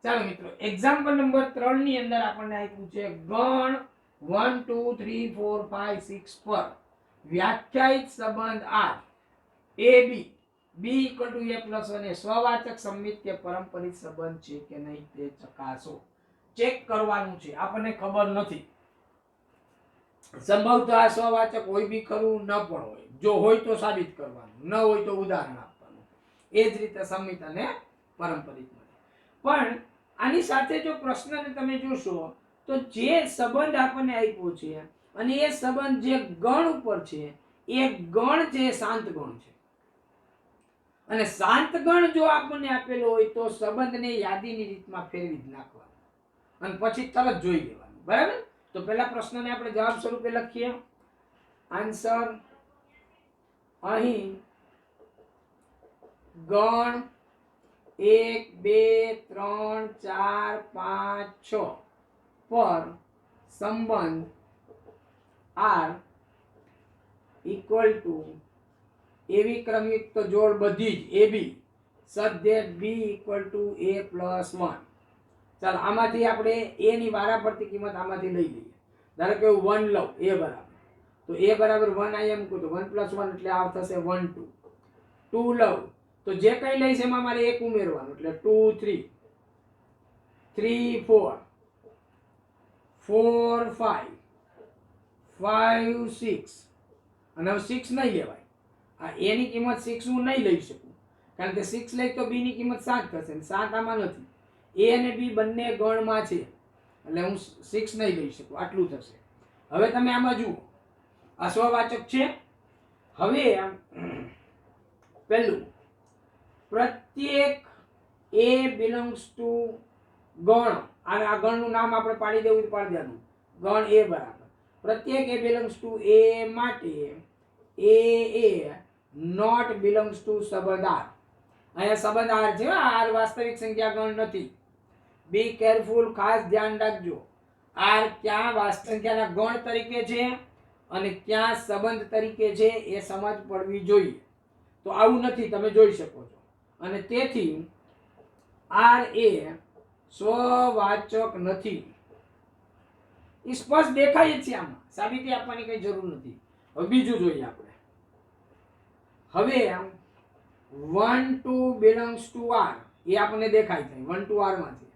ચાલો મિત્રો, એક્ઝામ્પલ નંબર 3 ની અંદર આપણને આપ્યું છે ગણ 1 2 3 4 5 6 પર વ્યાખ્યાયિત સંબંધ R AB B = A + 1 એ સ્વવાચક સંમિત કે પરંપરિત સંબંધ છે કે નહીં તે ચકાસો. ચેક કરવાનું છે. આપણને ખબર નથી, સંભવતઃ આ સ્વવાચક હોય બી ખરું, ન પણ હોય. જો હોય તો સાબિત કરવાનું, ન હોય તો ઉદાહરણ આપવાનું. એ જ રીતે સંમિત અને પરંપરિત મળે. પણ આની સાથે જો પ્રશ્નને તમે જોશો તો જે સંબંધ આપણને આપ્યો છે અને એ સંબંધ જે ગણ ઉપર છે એ ગણ જે શાંત ગણ છે. અને શાંત ગણ જો આપણને આપેલો હોય તો સંબંધને યાદીની રીતમાં ફેરવી જ નાખવાનો અને પછી તરત જોઈ લેવાનું. બરાબર? તો પહેલા પ્રશ્નને આપણે જવાબ સ્વરૂપે લખીએ. આન્સર અહીં ગણ 1 2 3 4 5 6 પર સંબંધ R = એવી ક્રમયુક્ત જોડ બધી જ AB such that B = A + 1. ચાલો આમાંથી આપણે A ની વારાફરતી કિંમત આમાંથી લઈ લઈએ. ધારો કે 1 લઉં, A બરાબર, તો A બરાબર 1 અહીંયા મૂકું તો 1 + 1 એટલે આ થશે 1 2. 2 લઉં તો જે કંઈ લઈશ એમાં મારે 1 ઉમેરવાનું એટલે 2 3 3 4 4 5 5 6 અને હવે 6 નહીં લેવાય. આ A ની કિંમત 6 હું નહીં લઈ શકું કારણ કે 6 લઈ તો B ની કિંમત 7 થશે અને 7 આમાં નથી. A અને B બંને ગણમાં છે એટલે હું 6 નહીં લઈ શકું. આટલું થશે. હવે તમે આમાં જુઓ, આ સ્વવાચક છે. હવે પહેલું પ્રત્યેક A belongs to ગણ, અને આ ગણનું નામ આપણે પાડી દેવું પાડી દેવાનું. ગણ A બરાબર પ્રત્યેક A belongs to A માટે A not belongs to સંબંધ R. અહીંયા સંબંધ R છે. R વાસ્તવિક સંખ્યા ગણ નથી. બી કેરફુલ, ખાસ ધ્યાન રાખજો. R ક્યાં વાસ્તવિક સંખ્યાના ગણ તરીકે છે અને ક્યાં સંબંધ તરીકે છે એ સમજ પડવી જોઈએ. તો આવું નથી, તમે જોઈ શકો છો. અને તેથી R એ સ્વવાચક નથી. એ સ્પષ્ટ દેખાય છે. આમાં સાબિતી આપવાની કઈ જરૂર નથી. હવે બીજું જોઈએ આપણે. હવે 1 2 belongs to R એ આપણને દેખાય છે 1 2 R માં છે.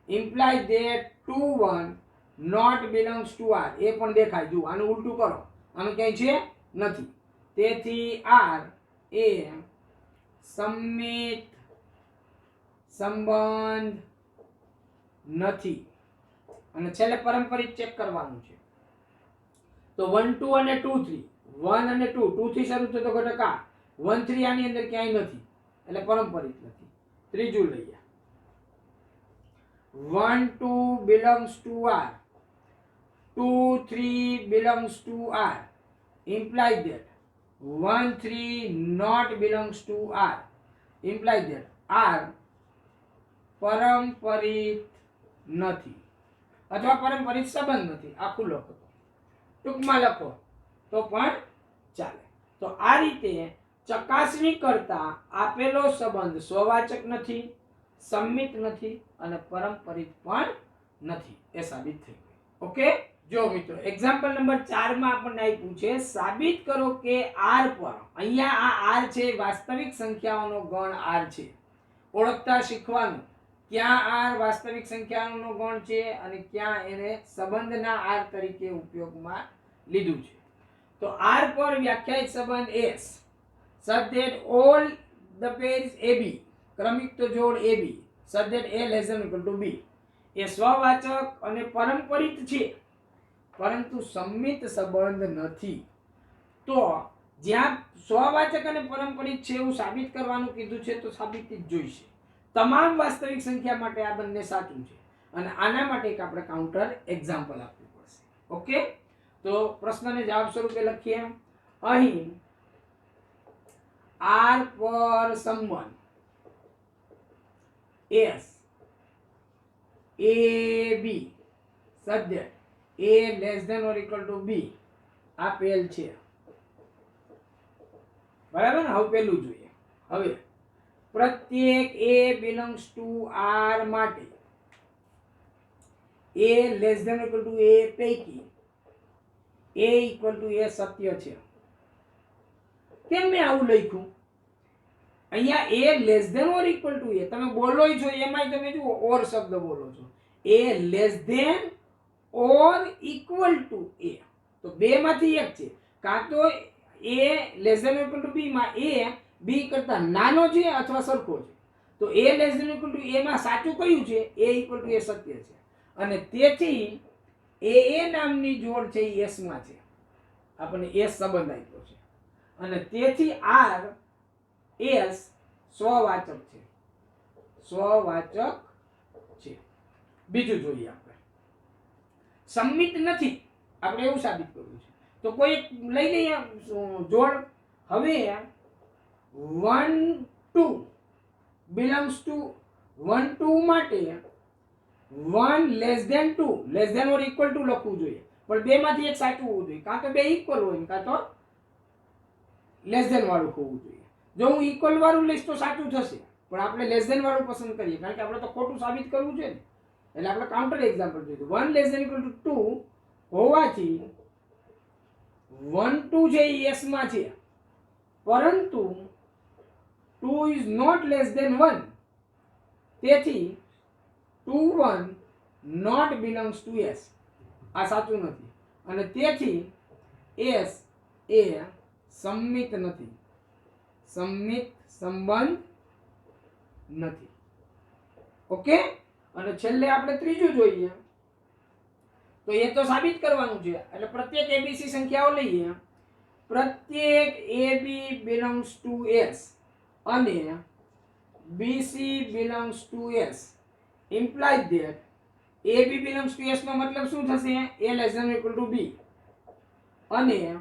Implies that 2 1 not belongs to R એ પણ દેખાય. જો આનું ઉલટું કરો, આનું ક્યાંય છે નથી. તેથી R એ સંમિત સંબંધ નથી. અને છેલ્લે પારંપરિક ચેક કરવાનું છે. તો 1 2 અને 2 3 1 અને 2 2 થી શરૂ થતો ઘટક આ 1 3 આની અંદર ક્યાંય નથી એટલે પારંપરિક નથી. ત્રીજું લઈએ 1 2 belongs to R 2 3 belongs to R imply that 1 3 not belongs to R imply that R પારંપરિક નથી અથવા પારંપરિક સંબંધ નથી. આખું લખો, ટૂંકમાં લખો તો પણ ચાલે. તો આ રીતે ચકાસણી કરતા આપેલો સંબંધ સ્વવાચક નથી, સંમિત નથી અને પારંપરિક પણ નથી એ સાબિત થઈ ગયું. ઓકે, જો મિત્રો એક્ઝામ્પલ નંબર 4 માં આપણને આપ્યું છે સાબિત કરો કે R પર, અહીંયા આ R છે વાસ્તવિક સંખ્યાઓનો ગણ R છે. ઓળખતા શીખવાનું ક્યાં R વાસ્તવિક સંખ્યાઓનો ગણ છે અને ક્યાં એને સંબંધના R તરીકે ઉપયોગમાં લીધું છે. તો R પર વ્યાખ્યાયિત સંબંધ S such that all the pairs AB ક્રમિક તો જોડ AB such that A less than or equal to B એ સ્વવાચક અને પારંપરિક છે પરંતુ સંમિત સંબંધ નથી. તો જ્યાં સ્વવાચક અને પારંપરિક છે એવું સાબિત કરવાનું કીધું છે તો સાબિતી જ જોઈશે. તમામ વાસ્તવિક સંખ્યા માટે આ બંને સાચું છે અને આના માટે એક આપણે કાઉન્ટર એક્ઝામ્પલ આપવું પડશે. ઓકે, તો પ્રશ્નને જવાબ સ્વરૂપે લખીએ. અહીં R પર સંબંધ S AB such that A less than or equal to B આપેલ છે. બરાબર ને? હવે પેલું જોઈએ. હવે પ્રત્યેક A belongs to R માટે A less than or equal to A પૈકી A equal to A સત્ય છે. કેમ મેં આવું લખ્યું? અહીંયા A less than or equal to A તમે બોલો છો એમાંય તમે જુઓ ઓર શબ્દ બોલો છો. A less than or equal to A તો બે માંથી એક છે. કાં તો A less than or equal to B માં A B કરતા નાનો છે અથવા સરખો છે. તો A less than or equal to A માં સાચું કયું છે? A equal to A સત્ય છે અને તેથી AA નામની જોડ છે એ S માં છે. આપણને S સંબંધ આપ્યો છે અને તેથી R S સ્વવાચક છે. સ્વવાચક છે. બીજું જોઈએ આપણે સંમિત નથી. આપણે એવું સાબિત કરવું છે તો કોઈ લઈ લઈએ જોડ. હવે 1 2 belongs to 1 2 માટે 1 less than 2 less than or equal to લખવું જોઈએ પણ બે માંથી એક સાચું હોવું જોઈએ. કાં તો બે ઇક્વલ હોય કાં તો લેસ ધેન વાળું હોવું જોઈએ. જો હું ઇક્વલ વાળું લઈશ તો સાચું થશે પણ આપણે લેસ ધેન વાળું પસંદ કરીએ કારણ કે આપણે તો ખોટું સાબિત કરવું છે ને. એટલે આપણે કાઉન્ટર એક્ઝામ્પલ જોઈશું. 1 less than equal to 2 હોવાથી 1 2 છે એ S માં છે પરંતુ 2 is not less than 1 તેથી 2 1 not belongs to S આ સાચું નથી અને તેથી S એ સંમિત નથી, સંમિત સંબંધ નથી. ઓકે, અને છેલ્લે આપણે ત્રીજું જોઈએ તો એ તો સાબિત કરવાનું છે એટલે પ્રત્યેક ABC સંખ્યાઓ લઈએ. પ્રત્યેક AB belongs to S અને BC belongs to S implies that AB belongs to S નો મતલબ શું થશે? A less than or equal to B અને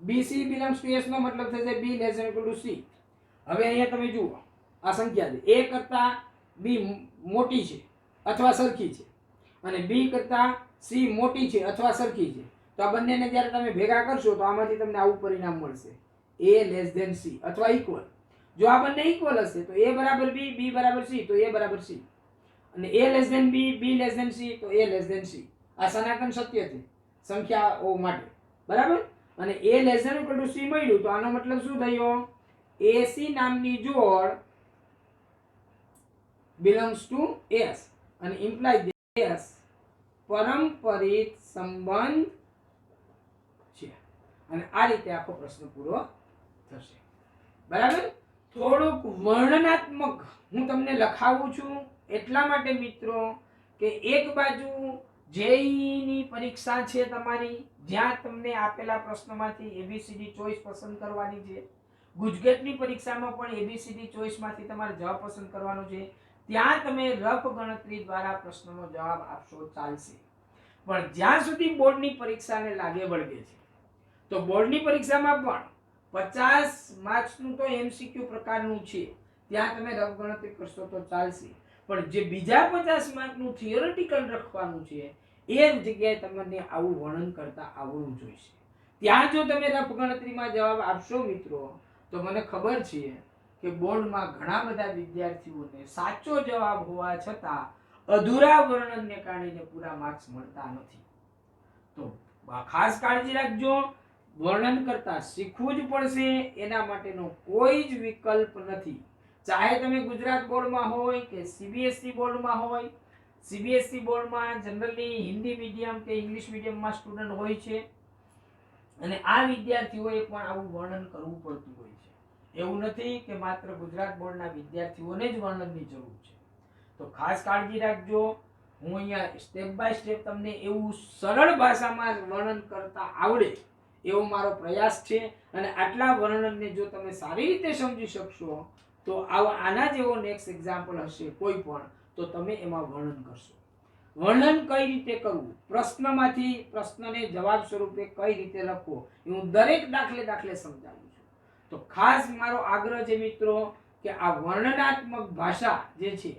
BC belongs to S નો મતલબ થશે B less than or equal to C. હવે અહીંયા તમે જુઓ આ સંખ્યા છે A કરતા B મોટી છે અથવા સરખી છે અને B કરતા C મોટી છે અથવા સરખી છે. તો આ બંનેને જ્યારે તમે ભેગા કરશો તો આમાંથી તમને આવું પરિણામ મળશે A less than C અથવા ઇક્વલ. જો આ બંને ઇક્વલ હશે તો A બરાબર B, B બરાબર C તો A બરાબર C અને A less than B, B less than C તો A less than C. આ સનાતન સત્ય છે સંખ્યાઓ માટે. બરાબર? અને A less than or equal to C મળ્યું તો આનો મતલબ શું થયો? એસી નામની જોડ બિલોંગ્સ ટુ એસ અને ઇમ્પ્લાય એસ પરંપરિત સંબંધ છે. અને આ રીતે આખો પ્રશ્ન પૂરો થશે. બરાબર. થોડુંક વર્ણનાત્મક હું તમને લખાવું છું એટલા માટે મિત્રો કે એક બાજુ જેઈ ની પરીક્ષા છે તમારી, જ્યાં તમને આપેલા પ્રશ્નોમાંથી એબીસીડી ચોઈસ પસંદ કરવાની છે. ગુજકેટની પરીક્ષામાં પણ એબીસીડી ચોઈસ માંથી તમારે જવાબ પસંદ કરવાનો છે. ત્યાં તમે રફ ગણતરી દ્વારા પ્રશ્નનો જવાબ આપશો ચાલશે. પણ જ્યાં સુધી બોર્ડની પરીક્ષાને લાગે વળગે છે, તો બોર્ડની પરીક્ષામાં પણ 50 માર્ક્સનું તો એમસીક્યુ પ્રકારનું છે, ત્યાં તમે રફ ગણતરી કરશો તો ચાલશે. પણ જે બીજા 50 માર્કનું થિયોરેટિકલ રાખવાનું છે, એ જગ્યાએ તમને આવું વર્ણન કરતા આવડવું જોઈએ. ત્યાં જો તમે રફ ગણતરીમાં જવાબ આપશો મિત્રો, તો મને ખબર છે કે બોર્ડમાં ઘણા બધા વિદ્યાર્થીઓને સાચો જવાબ હોવા છતાં અધૂરા વર્ણનને કારણે પૂરા માર્ક્સ મળતા નથી. તો ખાસ કાળજી રાખજો. વર્ણન કરતા શીખવું જ પડશે. એના માટેનો કોઈ જ વિકલ્પ નથી. ચાહે તમે ગુજરાત બોર્ડમાં હોય કે સીબીએસઈ બોર્ડમાં હોય. સીબીએસઈ બોર્ડમાં જનરલી હિન્દી મીડિયમ કે ઇંગ્લિશ મીડિયમમાં સ્ટુડન્ટ હોય છે, અને આ વિદ્યાર્થીઓએ પણ આવું વર્ણન કરવું પડતું હોય છે. એવું નથી કે માત્ર ગુજરાત બોર્ડના વિદ્યાર્થીઓને જ વર્ણનની જરૂર છે. તો ખાસ કાળજી રાખજો. હું અહીંયા સ્ટેપ બાય સ્ટેપ તમને એવું સરળ ભાષામાં વર્ણન કરતા આવડે એવો મારો પ્રયાસ છે. અને આટલા વર્ણનને જો તમે સારી રીતે સમજી શકશો, તો આના જેવો નેક્સ્ટ એક્ઝામ્પલ હશે કોઈ પણ, તો તમે એમાં વર્ણન કરશો. વર્ણન કઈ રીતે કરવું, પ્રશ્નમાંથી પ્રશ્નને જવાબ સ્વરૂપે કઈ રીતે લખવો, એ હું દરેક દાખલે સમજાવું છું. તો ખાસ મારો આગ્રહ છે મિત્રો કે આ વર્ણનાત્મક ભાષા જે છે,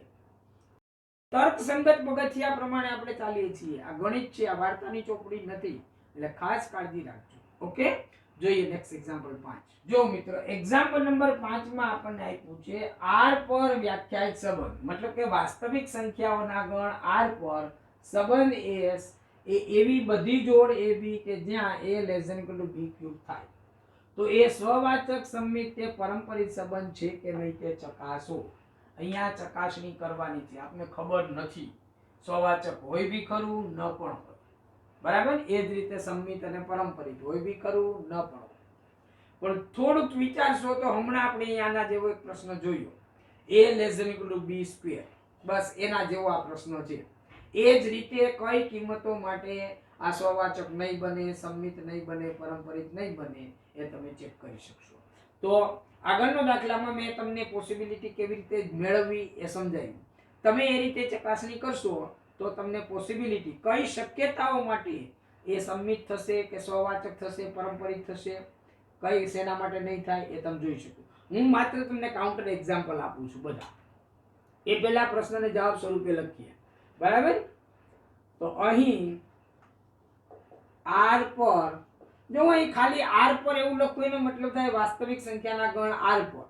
તર્કસંગત પગથિયા પ્રમાણે આપણે ચાલીએ છીએ. આ ગણિત છે, આ વાર્તાની ચોપડી નથી. એટલે ખાસ કાળજી રાખજો. ઓકે, જોઈએ નેક્સ્ટ એક્ઝામ્પલ 5. જો મિત્રો એક્ઝામ્પલ નંબર 5 માં આપણને આપ્યું છે r પર વ્યાખ્યાયિત સંબંધ, મતલબ કે વાસ્તવિક સંખ્યાઓના ગણ r પર સંબંધ s એ એવી બધી જોડ ab કે જ્યાં a b³ થાય, તો એ સ્વવાચક સંમિત તે પારંપરિક સંબંધ છે કે નહીં તે ચકાસો. અહીંયા ચકાસણી કરવાની છે. આપને ખબર નથી, સ્વવાચક હોય બી ખરું, ન પણ હોય. બરાબર. એ જ રીતે સંમિત અને પારંપરિક હોય બી ખરું, ન પણ હોય. પણ થોડુંક વિચારશો તો હમણાં આપણે અહીંયાના જેવો એક પ્રશ્ન જોયો, a b². બસ એના જેવો આ પ્રશ્ન છે. એ જ રીતે કઈ કિંમતો માટે આ સ્વવાચક નહીં બને, સંમિત નહીં બને, પારંપરિક નહીં બને, એ તમે ચેક કરી શકશો. તો આગળનો દાખલામાં મેં તમને પોસિબિલિટી કેવી રીતે મેળવવી એ સમજાવ્યું. તમે એ રીતે ચકાસણી કરશો તો તમને પોસિબિલિટી કઈ શક્યતાઓ માટે એ સંમિત થશે કે સ્વવાચક થશે, પારંપરિક થશે, કઈ શેના માટે નહીં થાય, એ તમે જોઈ શકો. હું માત્ર તમને કાઉન્ટર એક્ઝામ્પલ આપું છું બધા. એ પહેલા પ્રશ્નને જવાબ સ્વરૂપે લખીએ. બરાબર. તો અહીં r પર, જો અહીં ખાલી r પર એવું લખવું એનો મતલબ થાય વાસ્તવિક સંખ્યાના ગણ r પર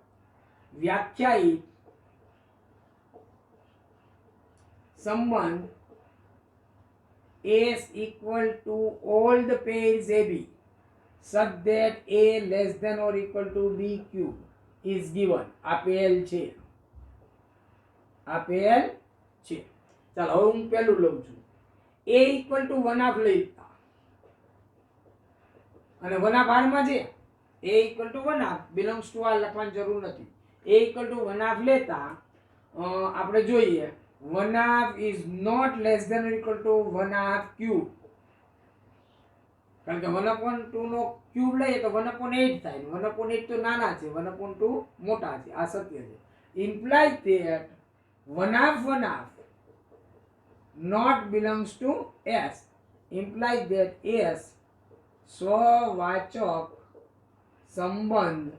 વ્યાખ્યાયિત સંબંધ s equal to all the pairs ab such that a less than or equal to b³ is given. આપેલ છે. ચાલો હવે હું પહેલું લઉં છું. a equal to 1/2 લઈ અને 1/2 માં છે a equal to 1/2 belongs to આ લખવાની જરૂર નથી. a equal to 1/2 લેતા આપણે જોઈએ 1/2 is not less than or equal to 1/2 કારણ કે 1/2 નો ક્યુબ લઈએ તો 1/8 થાય. 1/8 તો નાના છે, 1/2 મોટા છે. આ સત્ય છે. Imply that 1/2 not belongs to s. Implies that s સ્વવાચક સંબંધ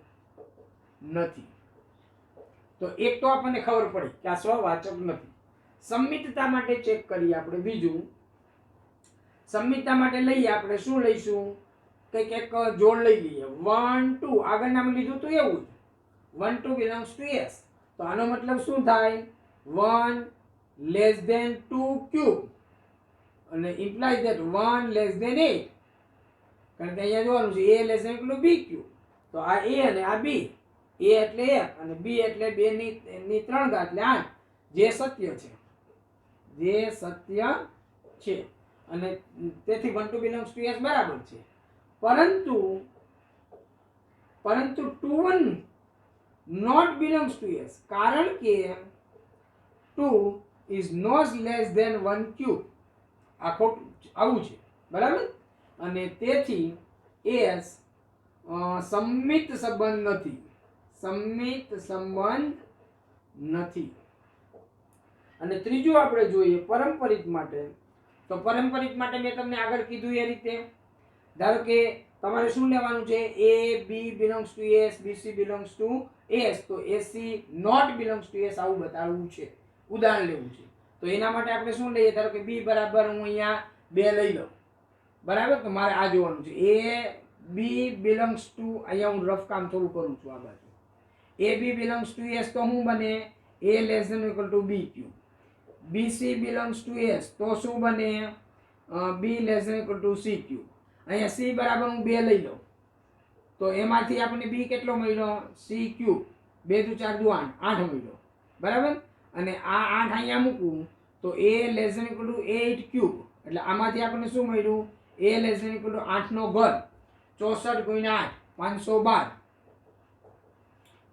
નથી. તો એક તો આપણને ખબર પડી કે આ સ્વવાચક નથી. સંમિતતા માટે ચેક કરીએ આપણે. બીજું સંમિતતા માટે લઈએ આપણે શું લઈશું, કંઈક એક જોડ લઈ લઈએ. 1 2 આગળ નામ લીધું તો એવું જ 1 2 belongs to s. તો આનો મતલબ શું થાય, 1 less than 2³ અને implies that 1 less than 8. કારણ કે અહીંયા જોવાનું છે a less than b³, તો આ a અને આ b. a એટલે 1 અને b એટલે 2 ની 3 ઘાત એટલે 8, જે સત્ય છે, જે સત્ય છે. અને તેથી 1 2 બિલોંગ્સ ટુ s બરાબર છે. પરંતુ 2 1 નોટ બિલોંગ્સ ટુ s, કારણ કે 2 is not less than 1 cube. આ ખોટું આવું છે, બરાબર. અને તેથી s સમમિત સંબંધ નથી, સમમિત સંબંધ નથી. અને ત્રીજું આપણે જોઈએ પરંપરિત માટે. તો પરંપરિત માટે મેં તમને આગળ કીધું એ રીતે, ધારો કે તમારે શું લેવાનું છે, a b belongs to s, b c belongs to s, તો a c not belongs to s આવું બતાવવું છે, ઉદાહરણ લેવું છે. તો એના માટે આપણે શું લઈએ, ધારો કે b બરાબર હું અહીંયા 2 લઈ લઉં, બરાબર. તો મારે આ જોવાનું છે, a b belongs to, અહીંયા હું રફ કામ થોડું કરું છું આ બાજુ, a b belongs to s તો શું બને, a less than or equal to b cube. b c belongs to s તો શું બને, b less than or equal to c cube. અહીંયા c બરાબર હું 2 લઈ લઉં, તો એમાંથી આપણને b કેટલો મળ્યો, c ક્યુબ, 2 2 4 2 8, 8 મળ્યો, બરાબર. અને આ 8 અહીંયા મૂકું તો a less than or equal to 8 cube, એટલે આમાંથી આપણને શું મળ્યું, a less than or equal to 8 નો ઘન, 64 ગુણ્યા 8 512,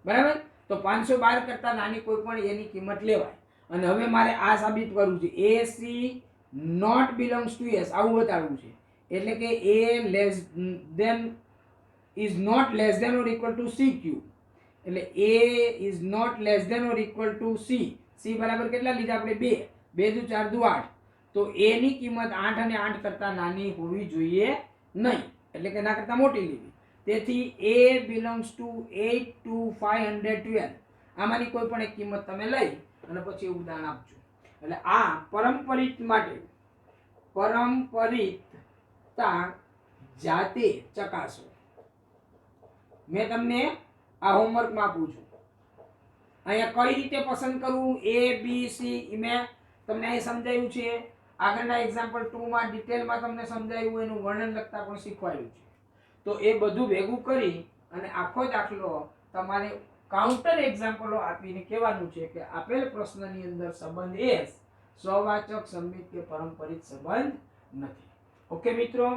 બરાબર. તો 512 કરતા નાની કોઈ પણ એની કિંમત લેવાય. અને હવે મારે આ સાબિત કરવું છે, a c not belongs to s આવું બતાવવું છે. એટલે કે a less than is not less than or equal to c cube, એટલે a is not less than or equal to c. c બરાબર કેટલા લીધા આપણે, 2 2 4 2 8, તો a ની કિંમત 8 અને 8 કરતા નાની હોવી જોઈએ નહીં, એટલે કે ના કરતા મોટી લેવી. તેથી a belongs to 8 to 512, આમાંની કોઈ પણ એક કિંમત તમે લઈ અને પછી ઉદાહરણ આપજો. એટલે આ પરંપરિત માટે પરંપરિતતા જાતે ચકાસો. મેં તમને આ હોમવર્કમાં આપું છું. અહીંયા કઈ રીતે પસંદ કરવું, a b c મેં તમને અહીં સમજાવ્યું છે. આગળના એક્ઝામ્પલ 2 માં ડિટેલમાં તમને સમજાવ્યું, એનું વર્ણન લખતા પણ શીખવાડ્યું છે. તો એ બધું ભેગું કરી અને આખો દાખલો તમારે કાઉન્ટર એક્ઝામ્પલો આપીને કહેવાનું છે કે આપેલ પ્રશ્નની અંદર સંબંધ s સ્વવાચક, સંમિત કે પરંપરિત સંબંધ નથી. ઓકે મિત્રો,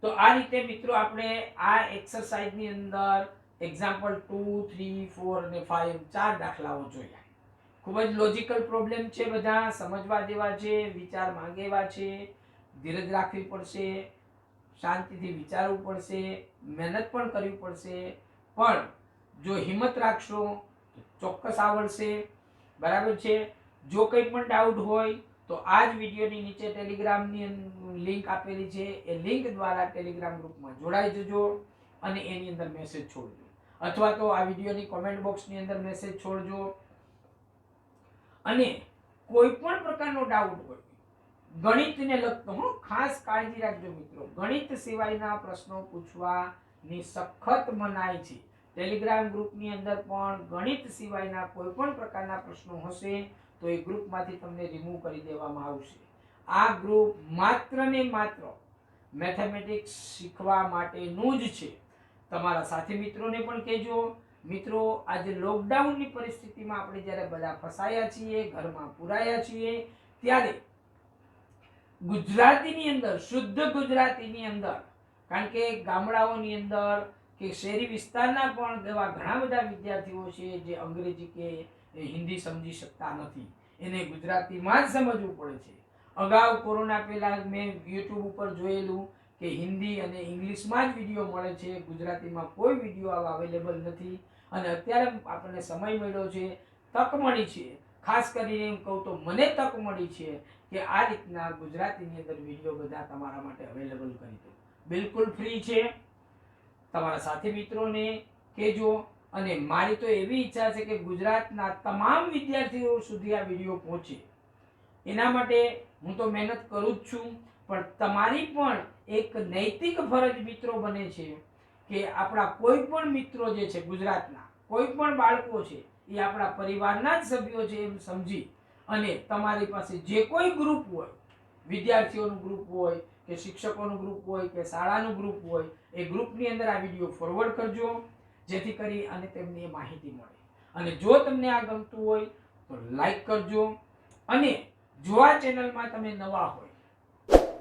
તો આ રીતે મિત્રો આપણે આ એક્સરસાઇઝની અંદર એક્ઝામ્પલ 2 3 4 અને 5 ચાર દાખલાઓ જોયા. ખૂબ જ લોજિકલ પ્રોબ્લેમ છે, બધા સમજવા જેવા છે, વિચાર માંગે એવા છે, ધીરજ રાખવી પડશે, શાંતિથી વિચારવું પડશે, મહેનત પણ કરવી પડશે. પણ જો હિંમત રાખશો તો ચોક્કસ આવડશે, બરાબર છે. જો કંઈ પણ ડાઉટ હોય તો આ જ વિડીયોની નીચે ટેલિગ્રામની લિંક આપેલી છે, એ લિંક દ્વારા ટેલિગ્રામ ગ્રુપમાં જોડાઈ જજો અને એની અંદર મેસેજ છોડજો, અથવા તો આ વિડીયોની કોમેન્ટ બોક્સની અંદર મેસેજ છોડજો. અને કોઈ પણ પ્રકારનો ડાઉટ હોય ગણિતને લગતો, ખાસ કાળજી રાખજો મિત્રો, ગણિત સિવાયના પ્રશ્નો પૂછવાની સખત મનાઈ છે. ટેલિગ્રામ ગ્રુપની અંદર પણ ગણિત સિવાયના કોઈ પણ પ્રકારના પ્રશ્નો હશે તો એ ગ્રુપમાંથી તમને રિમૂવ કરી દેવામાં આવશે. આ ગ્રુપ માત્ર ને માત્ર મેથેમેટિક્સ શીખવા માટેનું જ છે. તમારા સાથી મિત્રોને પણ કહેજો. મિત્રો, આજે લોકડાઉનની પરિસ્થિતિમાં આપણે જ્યારે બધા ફસાયા છીએ, ઘરમાં પુરાયા છીએ, ત્યારે ગુજરાતીની અંદર, શુદ્ધ ગુજરાતીની અંદર, કારણ કે ગામડાઓની અંદર કે શહેરી વિસ્તારના પણ એવા ઘણા બધા વિદ્યાર્થીઓ છે જે અંગ્રેજી કે હિન્દી સમજી શકતા નથી, એને ગુજરાતીમાં જ સમજવું પડે છે. અગાઉ કોરોના પહેલા મેં યુટ્યુબ ઉપર જોયેલું કે હિન્દી અને ઇંગ્લિશમાં જ વિડીયો મળે છે, ગુજરાતીમાં કોઈ વિડીયો અવેલેબલ નથી. અને અત્યારે આપણને સમય મળ્યો છે, તક મળી છે, ખાસ કરીને એમ કહું તો મને તક મળી છે કે આ રીતના ગુજરાતીની અંદર વિડીયો બધા તમારા માટે અવેલેબલ કરી દો. બિલકુલ ફ્રી છે. તમારા સાથી મિત્રોને કહેજો. અને મારી તો એવી ઈચ્છા છે કે ગુજરાતના તમામ વિદ્યાર્થીઓ સુધી આ વિડીયો પહોંચે. એના માટે હું તો મહેનત કરું જ છું, પણ તમારી પણ એક નૈતિક ફરજ મિત્રો બને છે કે આપણા કોઈ પણ મિત્રો જે છે ગુજરાતના, કોઈ પણ બાળકો છે એ આપણા પરિવારના જ સભ્યો છે એમ સમજી અને તમારી પાસે જે કોઈ ગ્રુપ હોય, વિદ્યાર્થીઓનું ગ્રુપ હોય કે શિક્ષકોનું ગ્રુપ હોય કે શાળાનું ગ્રુપ હોય, એ ગ્રુપની અંદર આ વિડીયો ફોરવર્ડ કરજો. જેથી કરી અને તેમને માહિતી મળે. અને જો તમને આ ગમતું હોય તો લાઈક કરજો, અને જો આ ચેનલમાં તમે નવા હોય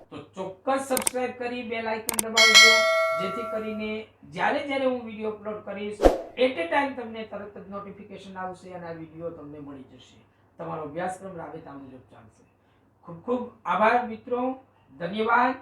તો ચોક્કસ સબસ્ક્રાઇબ કરી બેલ આઇકન દબાવજો, જેથી કરીને જ્યારે જ્યારે હું વિડીયો અપલોડ કરીશ એટ એ ટાઈમ તમને તરત જ નોટિફિકેશન આવશે અને આ વિડીયો તમને મળી જશે. તમારો અભ્યાસક્રમ રાબેતા મુજબ ચાલશે. ખૂબ ખૂબ આભાર મિત્રો, ધન્યવાદ.